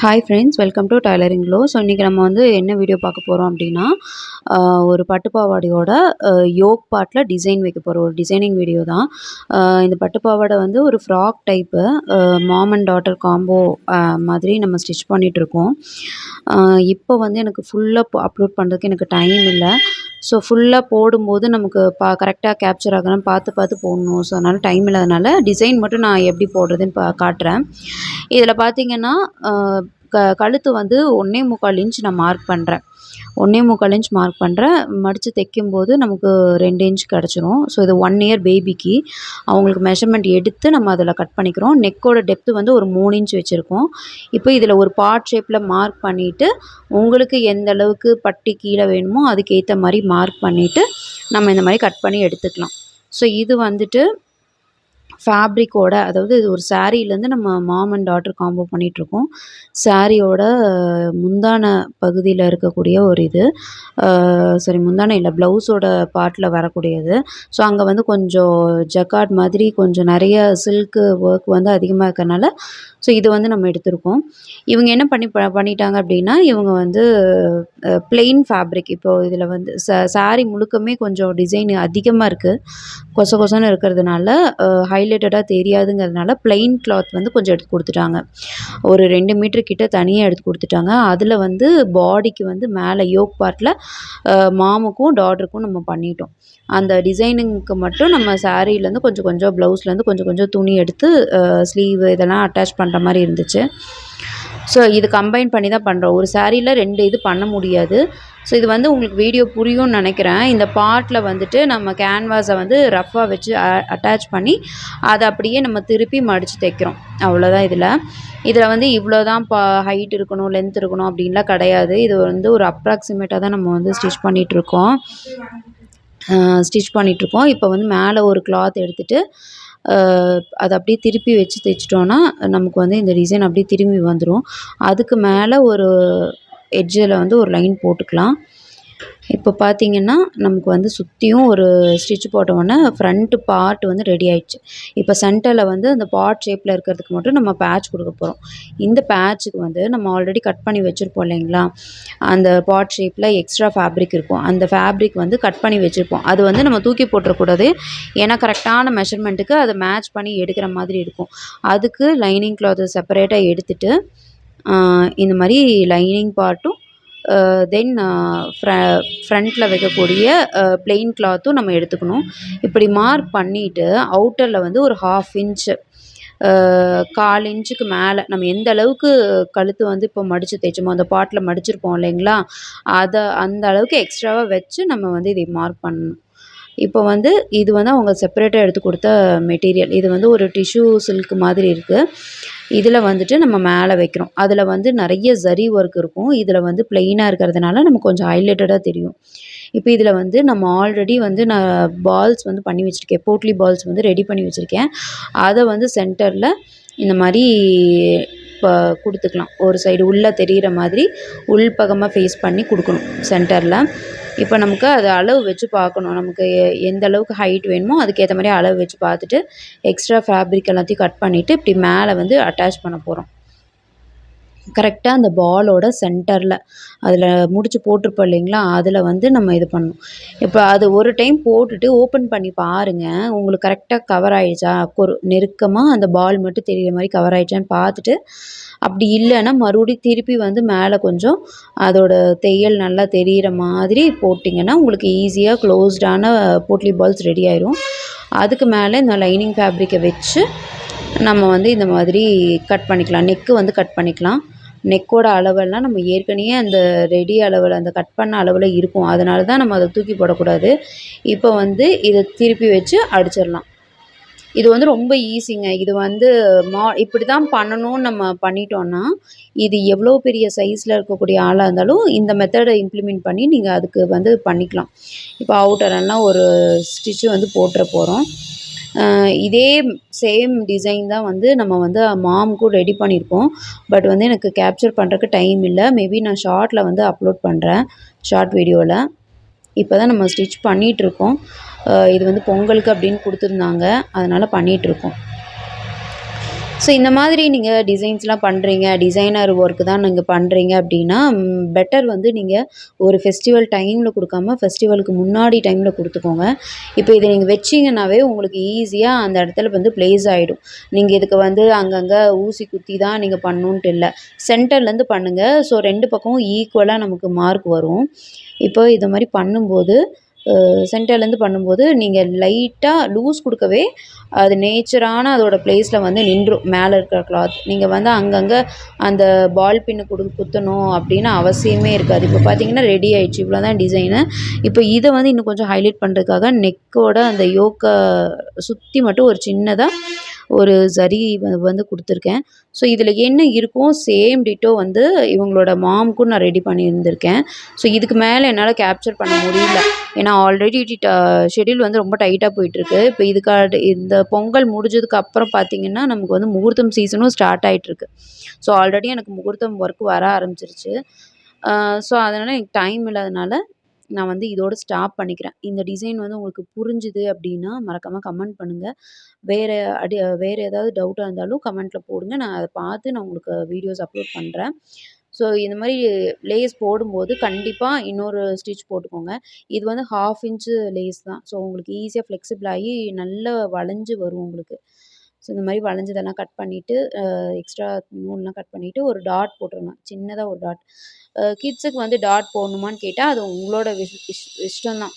Hi friends, welcome to tailoring glow. So இன்றைக்கி நம்ம வந்து என்ன வீடியோ பார்க்க போகிறோம் அப்படின்னா, ஒரு பட்டு பாவாடையோட யோக் பார்ட்டில் டிசைன் வைக்க போகிறோம். ஒரு டிசைனிங் வீடியோ தான். இந்த பட்டு பாவாடை வந்து ஒரு frock type, mom and daughter combo மாதிரி நம்ம ஸ்டிச் பண்ணிகிட்ருக்கோம். இப்போ வந்து எனக்கு ஃபுல்லாக அப்லோட் பண்ணுறதுக்கு எனக்கு டைம் இல்லை. ஸோ ஃபுல்லாக போடும்போது நமக்கு கரெக்டாக கேப்சர் ஆகணும்னு பார்த்து பார்த்து போடணும். ஸோ அதனால் டைம் இல்லாதனால டிசைன் மட்டும் நான் எப்படி போடுறதுன்னு காட்டுறேன். இதில் பார்த்தீங்கன்னா, கழுத்து வந்து 1 1/4 இன்ச் நான் மார்க் பண்ணுறேன். 1 1/4 இன்ச் மார்க் பண்ணுறேன். மடித்து தைக்கும்போது நமக்கு 2 இன்ச் கிடச்சிரும். ஸோ இது 1 இயர் பேபிக்கு அவங்களுக்கு மெஷர்மெண்ட் எடுத்து நம்ம அதில் கட் பண்ணிக்கிறோம். நெக்கோட டெப்த்து வந்து ஒரு 3 இன்ச் வச்சுருக்கோம். இப்போ இதில் ஒரு பார்ட் ஷேப்பில் மார்க் பண்ணிவிட்டு, உங்களுக்கு எந்த அளவுக்கு பட்டி கீழே வேணுமோ அதுக்கேற்ற மாதிரி மார்க் பண்ணிவிட்டு நம்ம இந்த மாதிரி கட் பண்ணி எடுத்துக்கலாம். ஸோ இது வந்துட்டு ஃபேப்ரிக்கோட, அதாவது இது ஒரு சாரீலேருந்து நம்ம மாம் அண்ட் டாட்டர் காம்போ பண்ணிகிட்ருக்கோம். சாரியோட முந்தான பகுதியில் இருக்கக்கூடிய ஒரு இது, சாரி முந்தான இல்லை, ப்ளவுஸோட பார்ட்டில் வரக்கூடியது. ஸோ அங்கே வந்து கொஞ்சம் ஜக்கார்ட் மாதிரி கொஞ்சம் நிறைய சில்க்கு ஒர்க் வந்து அதிகமாக இருக்கறனால ஸோ இது வந்து நம்ம எடுத்திருக்கோம். இவங்க என்ன பண்ணிட்டாங்க அப்படின்னா, இவங்க வந்து பிளெயின் ஃபேப்ரிக், இப்போது இதில் வந்து சாரீ முழுக்கமே கொஞ்சம் டிசைன் அதிகமாக இருக்குது. கொச கொசன்னு இருக்கிறதுனால ஹைலைட்டடாக தெரியாதுங்கிறதுனால பிளெயின் கிளாத் வந்து கொஞ்சம் எடுத்து கொடுத்துட்டாங்க. ஒரு 2 மீட்டர் கிட்ட தனியாக எடுத்து கொடுத்துட்டாங்க. அதில் வந்து பாடிக்கு வந்து மேலே யோக் பார்ட்டில் மாமுக்கும் டாட்டருக்கும் நம்ம பண்ணிட்டோம். அந்த டிசைனிங்க்கு மட்டும் நம்ம சாரீலேருந்து கொஞ்சம் கொஞ்சம், ப்ளவுஸ்லேருந்து கொஞ்சம் கொஞ்சம் துணி எடுத்து ஸ்லீவ் இதெல்லாம் அட்டாச் பண்ணுற மாதிரி இருந்துச்சு. ஸோ இது கம்பைன் பண்ணி தான் பண்ணுறோம். ஒரு சாரியில் 2 இது பண்ண முடியாது. ஸோ இது வந்து உங்களுக்கு வீடியோ புரியும்னு நினைக்கிறேன். இந்த பார்ட்டில் வந்துட்டு நம்ம கேன்வாஸை வந்து ரஃப்பாக வச்சு அட்டாச் பண்ணி அதை அப்படியே நம்ம திருப்பி மடித்து தைக்கிறோம். அவ்வளோதான். இதில் வந்து இவ்வளோ தான் ஹைட் இருக்கணும், லென்த் இருக்கணும் அப்படின்லாம் கிடையாது. இது வந்து ஒரு அப்ராக்சிமேட்டாக தான் நம்ம வந்து ஸ்டிச் பண்ணிகிட்ருக்கோம். இப்போ வந்து மேலே ஒரு கிளாத் எடுத்துகிட்டு அதை அப்படியே திருப்பி வச்சு தைச்சிட்டோன்னா நமக்கு வந்து இந்த டிசைன் அப்படியே திரும்பி வந்துடும். அதுக்கு மேலே ஒரு எட்ஜில் வந்து ஒரு லைன் போட்டுக்கலாம். இப்போ பார்த்தீங்கன்னா, நமக்கு வந்து சுற்றியும் ஒரு ஸ்டிச் போட்டோன்னே ஃப்ரண்ட்டு பார்ட் வந்து ரெடி ஆயிடுச்சு. இப்போ சென்டரில் வந்து அந்த பார்ட் ஷேப்பில் இருக்கிறதுக்கு மட்டும் நம்ம பேட்ச் கொடுக்க போகிறோம். இந்த பேட்சுக்கு வந்து நம்ம ஆல்ரெடி கட் பண்ணி வச்சுருப்போம் இல்லைங்களா, அந்த பார்ட் ஷேப்பில் எக்ஸ்ட்ரா ஃபேப்ரிக் இருக்கும். அந்த ஃபேப்ரிக் வந்து கட் பண்ணி வச்சுருப்போம். அது வந்து நம்ம தூக்கி போட்டுறக்கூடாது. ஏன்னா கரெக்டான மெஷர்மெண்ட்டுக்கு அதை மேட்ச் பண்ணி எடுக்கிற மாதிரி இருக்கும். அதுக்கு லைனிங் கிளாத்தை செப்பரேட்டாக எடுத்துகிட்டு, இந்த மாதிரி லைனிங் பார்ட்டும் தென் ஃப்ரண்ட்டில் வைக்கக்கூடிய பிளெயின் கிளாத்தும் நம்ம எடுத்துக்கணும். இப்படி மார்க் பண்ணிவிட்டு அவுட்டரில் வந்து ஒரு 1/2 இன்ச்சு, 1/4 இன்ச்சுக்கு மேலே நம்ம எந்த அளவுக்கு கழுத்து வந்து இப்போ மடித்து தைச்சோமோ, அந்த பார்ட்டில் மடிச்சிருப்போம் இல்லைங்களா, அந்த அளவுக்கு எக்ஸ்ட்ராவாக வச்சு நம்ம வந்து இதை மார்க் பண்ணணும். இப்போ வந்து இது வந்து அவங்க செப்பரேட்டாக எடுத்து கொடுத்த மெட்டீரியல். இது வந்து ஒரு டிஷ்யூ சில்க் மாதிரி இருக்குது. இதில் வந்துட்டு நம்ம மேலே வைக்கிறோம். அதில் வந்து நிறைய ஜரி ஒர்க் இருக்கும். இதில் வந்து பிளெயினாக இருக்கிறதுனால நமக்கு கொஞ்சம் ஹைலைட்டடாக தெரியும். இப்போ இதில் வந்து நம்ம ஆல்ரெடி வந்து நான் பால்ஸ் வந்து பண்ணி வச்சுருக்கேன். போட்லி பால்ஸ் வந்து ரெடி பண்ணி வச்சுருக்கேன். அதை வந்து சென்டரில் இந்த மாதிரி இப்போ கொடுத்துக்கலாம். ஒரு சைடு உள்ளே தெரிகிற மாதிரி உள்பக்கமாக ஃபேஸ் பண்ணி கொடுக்கணும் சென்டரில். இப்போ நமக்கு அது அளவு வச்சு பார்க்கணும். நமக்கு எந்த அளவுக்கு ஹைட் வேணுமோ அதுக்கேற்ற மாதிரி அளவு வச்சு பார்த்துட்டு எக்ஸ்ட்ரா ஃபேப்ரிக் எல்லாத்தையும் கட் பண்ணிவிட்டு இப்படி மேலே வந்து அட்டாச் பண்ண போகிறோம். கரெக்டாக அந்த பாலோட சென்டரில் அதில் முடிச்சு போட்டிருப்போம் இல்லைங்களா, அதில் வந்து நம்ம இது பண்ணணும். இப்போ அது ஒரு டைம் போட்டுட்டு ஓப்பன் பண்ணி பாருங்கள். உங்களுக்கு கரெக்டாக கவர் ஆகிடுச்சா, நெருக்கமாக அந்த பால் மட்டும் தெரிகிற மாதிரி கவர் ஆகிடுச்சான்னு பார்த்துட்டு, அப்படி இல்லைன்னா மறுபடியும் திருப்பி வந்து மேலே கொஞ்சம் அதோட தையல் நல்லா தெரிகிற மாதிரி போட்டிங்கன்னா உங்களுக்கு ஈஸியாக க்ளோஸ்டான போட்லி பால்ஸ் ரெடி ஆயிரும். அதுக்கு மேலே இந்த லைனிங் ஃபேப்ரிக்கை வச்சு நம்ம வந்து இந்த மாதிரி கட் பண்ணிக்கலாம். நெக்கு வந்து கட் பண்ணிக்கலாம். நெக்கோட அளவெல்லாம் நம்ம ஏற்கனவே அந்த ரெடி அளவில், அந்த கட் பண்ண அளவில் இருக்கும். அதனால தான் நம்ம அதை தூக்கி போடக்கூடாது. இப்போ வந்து இதை திருப்பி வச்சு அடிச்சிடலாம். இது வந்து ரொம்ப ஈஸிங்க. இது வந்து இப்படி தான் பண்ணணும்னு நம்ம பண்ணிட்டோன்னா, இது எவ்வளோ பெரிய சைஸில் இருக்கக்கூடிய ஆளாக இருந்தாலும் இந்த மெத்தடை இம்ப்ளிமெண்ட் பண்ணி நீங்கள் அதுக்கு வந்து பண்ணிக்கலாம். இப்போ அவுட்டரெல்லாம் ஒரு ஸ்டிச்சு வந்து போட்டுற போகிறோம். இதே சேம் டிசைன் தான் வந்து நம்ம வந்து மாமுக்கும் ரெடி பண்ணியிருக்கோம். பட் வந்து எனக்கு கேப்சர் பண்ணுறதுக்கு டைம் இல்லை. மேபி நான் ஷார்ட்டில் வந்து அப்லோட் பண்ணுறேன், ஷார்ட் வீடியோவில். இப்போ தான் நம்ம ஸ்டிச் பண்ணிகிட்ருக்கோம். இது வந்து பொங்கலுக்கு அப்படின்னு கொடுத்துருந்தாங்க, அதனால் பண்ணிகிட்ருக்கோம். ஸோ இந்த மாதிரி நீங்கள் டிசைன்ஸ்லாம் பண்ணுறீங்க, டிசைனர் ஒர்க் தான் நீங்க பண்ணுறீங்க அப்படின்னா, பெட்டர் வந்து நீங்கள் ஒரு ஃபெஸ்டிவல் டைமில் கொடுக்காம, ஃபெஸ்டிவலுக்கு முன்னாடி டைமில் கொடுத்துக்கோங்க. இப்போ இதை நீங்கள் வச்சீங்கன்னாவே உங்களுக்கு ஈஸியாக அந்த இடத்துல வந்து ப்ளேஸ் ஆகிடும். நீங்கள் இதுக்கு வந்து அங்கங்கே ஊசி குத்தி தான் நீங்கள் பண்ணணுன்ட்டு இல்லை. சென்டர்லேருந்து பண்ணுங்கள். ஸோ 2 பக்கமும் ஈக்குவலாக நமக்கு மார்க் வரும். இப்போ இது மாதிரி பண்ணும்போது சென்டர்லேருந்து பண்ணும்போது நீங்கள் லைட்டாக லூஸ் கொடுக்கவே அது நேச்சரான அதோட ப்ளேஸில் வந்து நின்றும் மேலே இருக்கிற கிளாத். நீங்கள் வந்து அங்கங்கே அந்த பால் பின்னு குத்தணும் அப்படின்னு அவசியமே இருக்காது. இப்போ பார்த்தீங்கன்னா ரெடி ஆயிடுச்சு. இவ்வளோ தான் டிசைனு. இப்போ இதை வந்து இன்னும் கொஞ்சம் ஹைலைட் பண்ணுறதுக்காக நெக்கோட அந்த யோக்கை சுற்றி மட்டும் ஒரு சின்னதாக ஒரு ஜரி வந்து கொடுத்துருக்கேன். ஸோ இதில் என்ன இருக்கும் சேம் டிட்டோ வந்து இவங்களோட மாம்க்கும் நான் ரெடி பண்ணியிருந்திருக்கேன். ஸோ இதுக்கு மேலே என்னால் கேப்சர் பண்ண முடியல. ஏன்னா ஆல்ரெடி ஷெட்யூல் வந்து ரொம்ப டைட்டாக போயிட்டுருக்கு. இப்போ இந்த பொங்கல் முடிஞ்சதுக்கு அப்புறம் பார்த்தீங்கன்னா நமக்கு வந்து முகூர்த்தம் சீசனும் ஸ்டார்ட் ஆகிட்டுருக்கு. ஸோ ஆல்ரெடி எனக்கு முகூர்த்தம் ஒர்க் வர ஆரம்பிச்சிருச்சு. ஸோ அதனால் எனக்கு டைம் இல்லாதனால நான் வந்து இதோட ஸ்டாப் பண்ணிக்கிறேன். இந்த டிசைன் வந்து உங்களுக்கு புரிஞ்சுது அப்படின்னா மறக்காம கமெண்ட் பண்ணுங்க. வேற வேற ஏதாவது டவுட்டா இருந்தாலும் கமெண்ட்ல போடுங்க. நான் அத பார்த்து நான் உங்களுக்கு வீடியோஸ் அப்லோட் பண்றேன். ஸோ இந்த மாரி லேஸ் போடும்போது கண்டிப்பா இன்னொரு ஸ்டிச் போட்டுக்கோங்க. இது வந்து 1/2 இன்ச்சு லேஸ் தான். ஸோ உங்களுக்கு ஈஸியா ஃப்ளெக்சிபிள் ஆகி நல்லா வளைஞ்சு வரும் உங்களுக்கு. ஸோ இந்த மாரி வளைஞ்சதெல்லாம் கட் பண்ணிட்டு, எக்ஸ்ட்ரா நூல்லாம் கட் பண்ணிட்டு ஒரு டாட் போட்டுருங்க. சின்னதா ஒரு டாட். கிட்ஸுக்கு வந்து டாட் போடணுமான்னு கேட்டா, அது உங்களோட இஷ்டம் தான்.